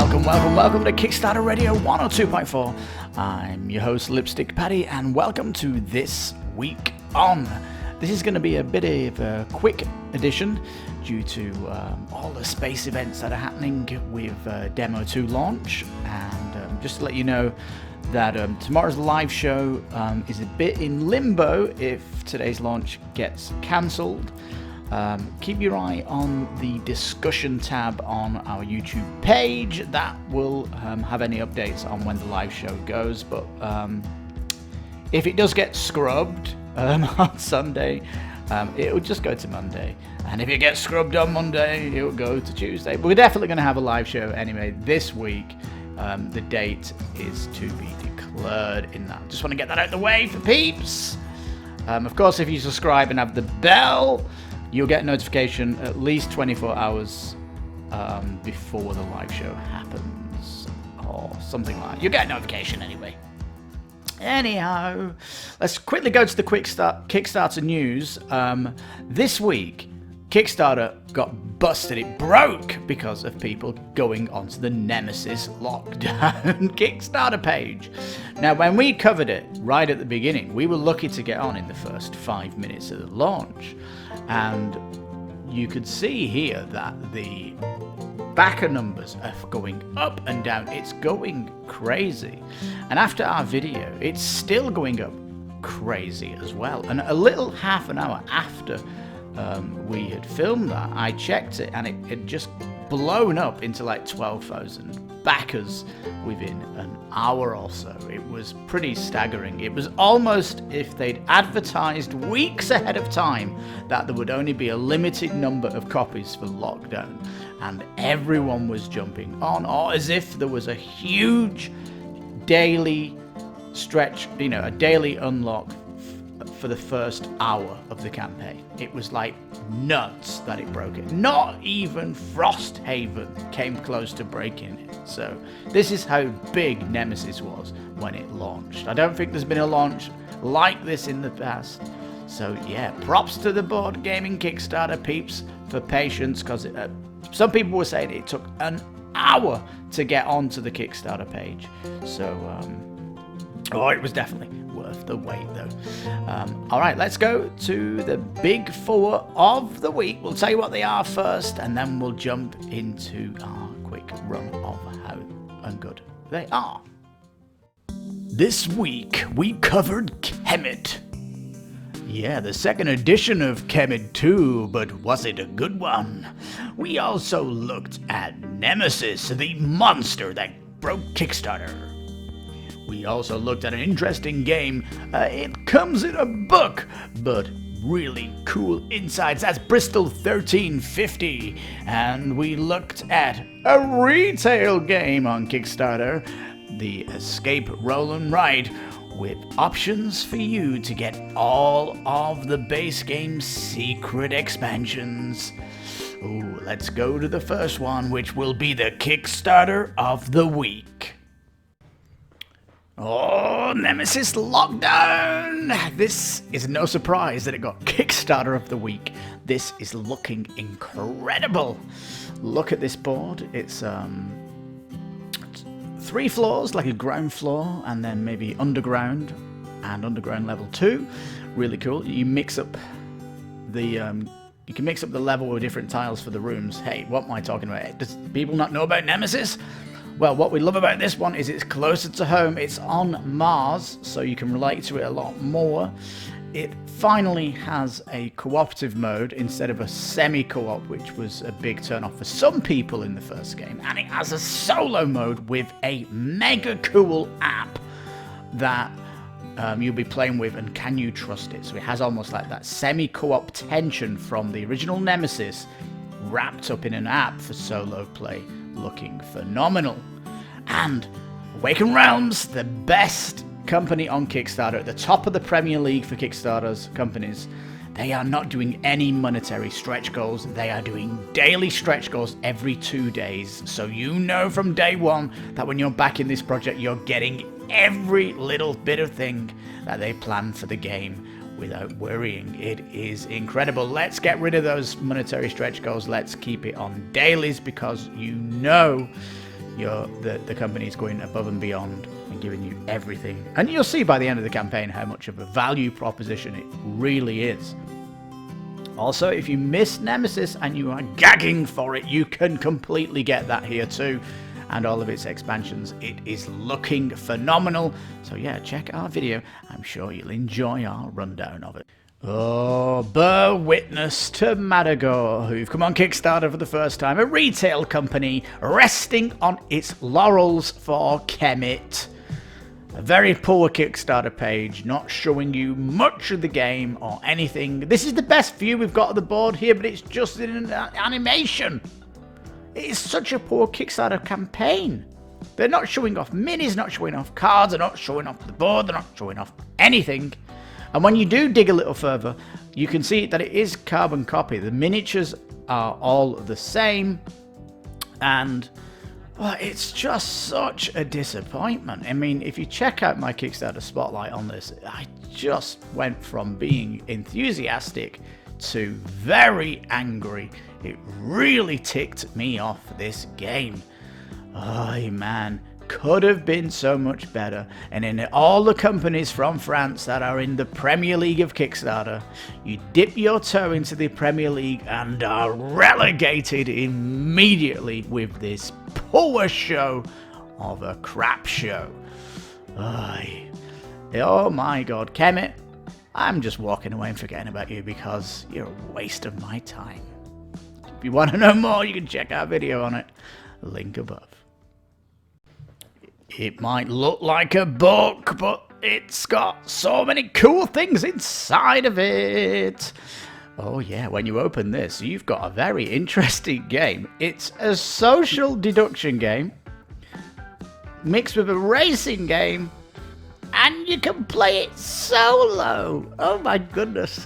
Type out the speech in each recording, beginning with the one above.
Welcome to Kickstarter Radio 102.4. I'm your host, Lipstickpaddy, and welcome to This Week On. This is going to be a bit of a quick edition due to all the space events that are happening with Demo 2 launch. And just to let you know that tomorrow's live show is a bit in limbo if today's launch gets cancelled. Keep your eye on the discussion tab on our YouTube page. That will have any updates on when the live show goes. But if it does get scrubbed on Sunday, it'll just go to Monday. And if it gets scrubbed on Monday, it'll go to Tuesday. But we're definitely going to have a live show anyway this week. The date is to be declared in that. Just want to get that out of the way for peeps. Of course, if you subscribe and have the bell, you'll get a notification at least 24 hours before the live show happens, or something like that. You'll get a notification anyway. Anyhow, let's quickly go to the Kickstarter news. This week, Kickstarter got busted. It broke because of people going onto the Nemesis Lockdown Kickstarter page. Now, when we covered it right at the beginning, we were lucky to get on in the first 5 minutes of the launch. And you could see here that the backer numbers are going up and down. It's going crazy. And after our video, it's still going up crazy as well. And a little half an hour after we had filmed that, I checked it and it had just blown up into like 12,000 backers within an hour or so. It was pretty staggering. It was almost if they'd advertised weeks ahead of time that there would only be a limited number of copies for Lockdown, and everyone was jumping on, or as if there was a huge daily stretch, a daily unlock for the first hour of the campaign. It was like nuts that it broke it. Not even Frosthaven came close to breaking it. So this is how big Nemesis was when it launched. I don't think there's been a launch like this in the past. So yeah, props to the board gaming Kickstarter peeps for patience, because some people were saying it took an hour to get onto the Kickstarter page. So it was definitely worth the wait though. All right, let's go to the big four of the week. We'll tell you what they are first, and then we'll jump into our quick run of how good they are. This week we covered Kemet. Yeah, the second edition of Kemet 2, but was it a good one? We also looked at Nemesis, the monster that broke Kickstarter. We also looked at an interesting game. It comes in a book, but really cool insides. That's Bristol 1350. And we looked at a retail game on Kickstarter, the Escape Roll and Ride, with options for you to get all of the base game's secret expansions. Ooh, let's go to the first one, which will be the Kickstarter of the week. Oh, Nemesis Lockdown! This is no surprise that it got Kickstarter of the week. This is looking incredible. Look at this board. It's 3 floors, like a ground floor, and then maybe underground and underground level 2. Really cool. You mix up the you can mix up the level with different tiles for the rooms. Hey, what am I talking about? Does people not know about Nemesis? Well, what we love about this one is it's closer to home. It's on Mars, so you can relate to it a lot more. It finally has a cooperative mode instead of a semi-co-op, which was a big turn-off for some people in the first game. And it has a solo mode with a mega cool app that you'll be playing with, and can you trust it? So it has almost like that semi-co-op tension from the original Nemesis wrapped up in an app for solo play, looking phenomenal. And Awaken Realms, the best company on Kickstarter, at the top of the Premier League for Kickstarter's companies. They are not doing any monetary stretch goals. They are doing daily stretch goals every 2 days. So you know from day one that when you're backing this project, you're getting every little bit of thing that they plan for the game without worrying. It is incredible. Let's get rid of those monetary stretch goals. Let's keep it on dailies, because you know the company's going above and beyond and giving you everything. And you'll see by the end of the campaign how much of a value proposition it really is. Also, if you miss Nemesis and you are gagging for it, you can completely get that here too. And all of its expansions. It is looking phenomenal. So yeah, check our video. I'm sure you'll enjoy our rundown of it. Oh, bear witness to Matagor, who've come on Kickstarter for the first time. A retail company resting on its laurels for Kemet. A very poor Kickstarter page, not showing you much of the game or anything. This is the best view we've got of the board here, but it's just in an animation. It is such a poor Kickstarter campaign. They're not showing off minis, not showing off cards, they're not showing off the board, they're not showing off anything. And when you do dig a little further, you can see that it is carbon copy. The miniatures are all the same, and well, it's just such a disappointment. I mean, if you check out my Kickstarter spotlight on this, I just went from being enthusiastic to very angry. It really ticked me off, this game. Oh man, could have been so much better. And in all the companies from France that are in the Premier League of Kickstarter, you dip your toe into the Premier League and are relegated immediately with this poor show of a crap show. Oh my god, Kemet, I'm just walking away and forgetting about you because you're a waste of my time. If you want to know more, you can check our video on it. Link above. It might look like a book, but it's got so many cool things inside of it. Oh yeah, when you open this, you've got a very interesting game. It's a social deduction game mixed with a racing game, and you can play it solo. Oh my goodness.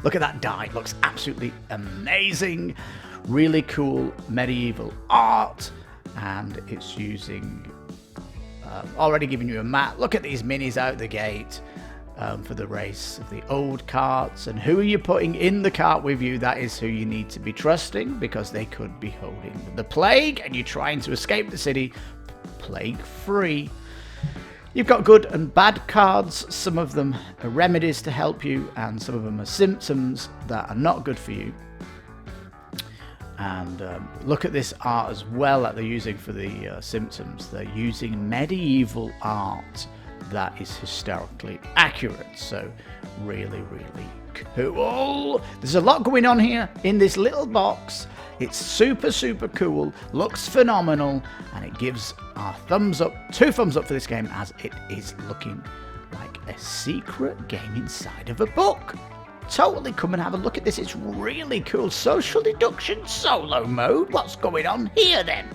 Look at that die. It looks absolutely amazing. Really cool medieval art. And it's using, already giving you a map. Look at these minis out the gate for the race of the old carts. And who are you putting in the cart with you? That is who you need to be trusting, because they could be holding the plague and you're trying to escape the city plague free. You've got good and bad cards. Some of them are remedies to help you, and some of them are symptoms that are not good for you. And look at this art as well that they're using for the symptoms. They're using medieval art that is historically accurate. So really, really cool. There's a lot going on here in this little box. It's super, super cool. Looks phenomenal. And it gives our thumbs up, 2 thumbs up for this game, as it is looking like a secret game inside of a book. Totally come and have a look at this. It's really cool. Social deduction solo mode. What's going on here then?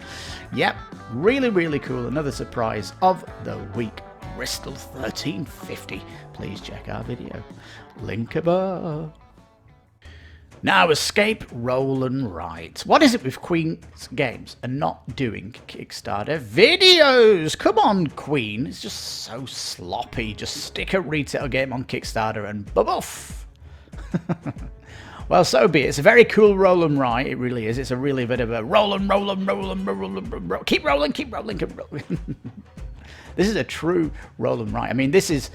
Yep, really, really cool. Another surprise of the week. Bristol 1350. Please check our video. Link above. Now, Escape, Roll and Write. What is it with Queen's Games and not doing Kickstarter videos? Come on, Queen. It's just so sloppy. Just stick a retail game on Kickstarter and boof. Well, so be it. It's a very cool roll and write. It really is. It's a really bit of a roll and roll and roll and roll and roll. Keep rolling, keep rolling, keep rolling. This is a true roll and write. I mean, this is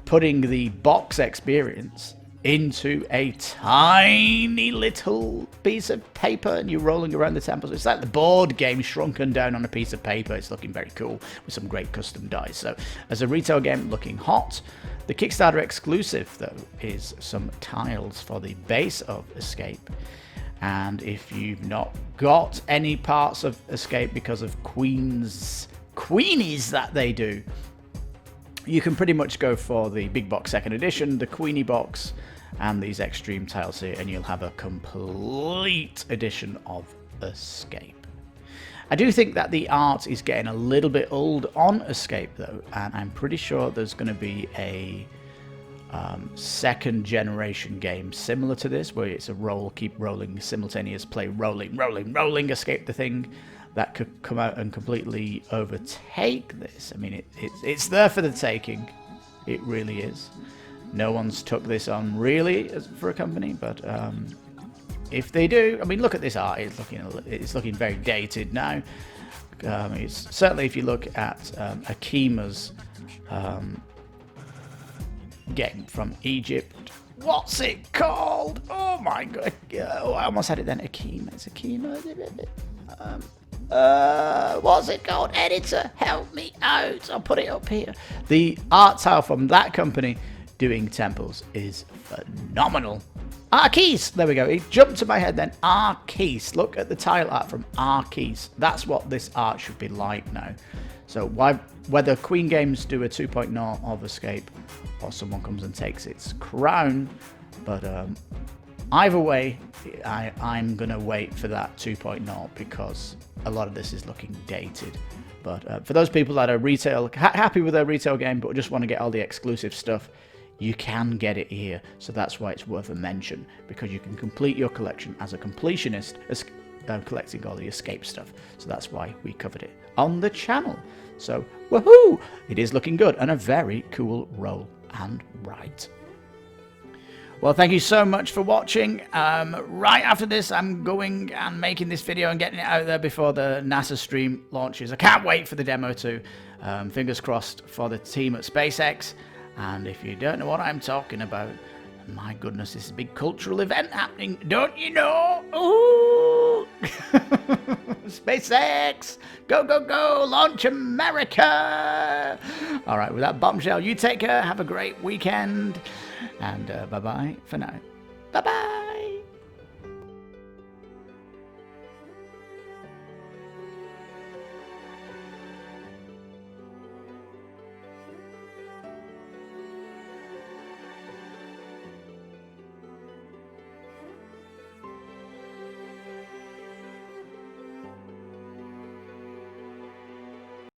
putting the box experience into a tiny little piece of paper, and you're rolling around the temples. It's like the board game shrunken down on a piece of paper. It's looking very cool with some great custom dice. So as a retail game, looking hot. The Kickstarter exclusive, though, is some tiles for the base of Escape. And if you've not got any parts of Escape because of queenies that they do, you can pretty much go for the big box second edition, the Queenie box, and these extreme tiles here, and you'll have a complete edition of Escape. I do think that the art is getting a little bit old on Escape, though, and I'm pretty sure there's going to be a second generation game similar to this, where it's a roll, keep rolling, simultaneous play, rolling, rolling, rolling, escape the thing, that could come out and completely overtake this. I mean, it's there for the taking. It really is. No one's took this on really for a company, but if they do, I mean, look at this art. It's looking very dated now. It's certainly, if you look at Akima's game from Egypt. What's it called? Oh my god! Oh, I almost had it then. Akima. It's Akima. What's it called? Editor, help me out. I'll put it up here. The art style from that company doing temples is phenomenal. KiS. There we go. It jumped to my head then. KiS. Look at the tile art from KiS. That's what this art should be like now. So whether Queen Games do a 2.0 of Escape or someone comes and takes its crown, but either way, I'm going to wait for that 2.0 because a lot of this is looking dated. But for those people that are happy with their retail game but just want to get all the exclusive stuff, you can get it here. So that's why it's worth a mention, because you can complete your collection as a completionist, collecting all the Escape stuff. So that's why we covered it on the channel. So woohoo! It is looking good and a very cool roll and write. Well, thank you so much for watching. Right after this, I'm going and making this video and getting it out there before the NASA stream launches. I can't wait for the demo too. Fingers crossed for the team at SpaceX. And if you don't know what I'm talking about, my goodness, this is a big cultural event happening, don't you know? Ooh! SpaceX! Go, go, go! Launch America! All right, with that bombshell, you take care. Have a great weekend. And bye-bye for now. Bye-bye!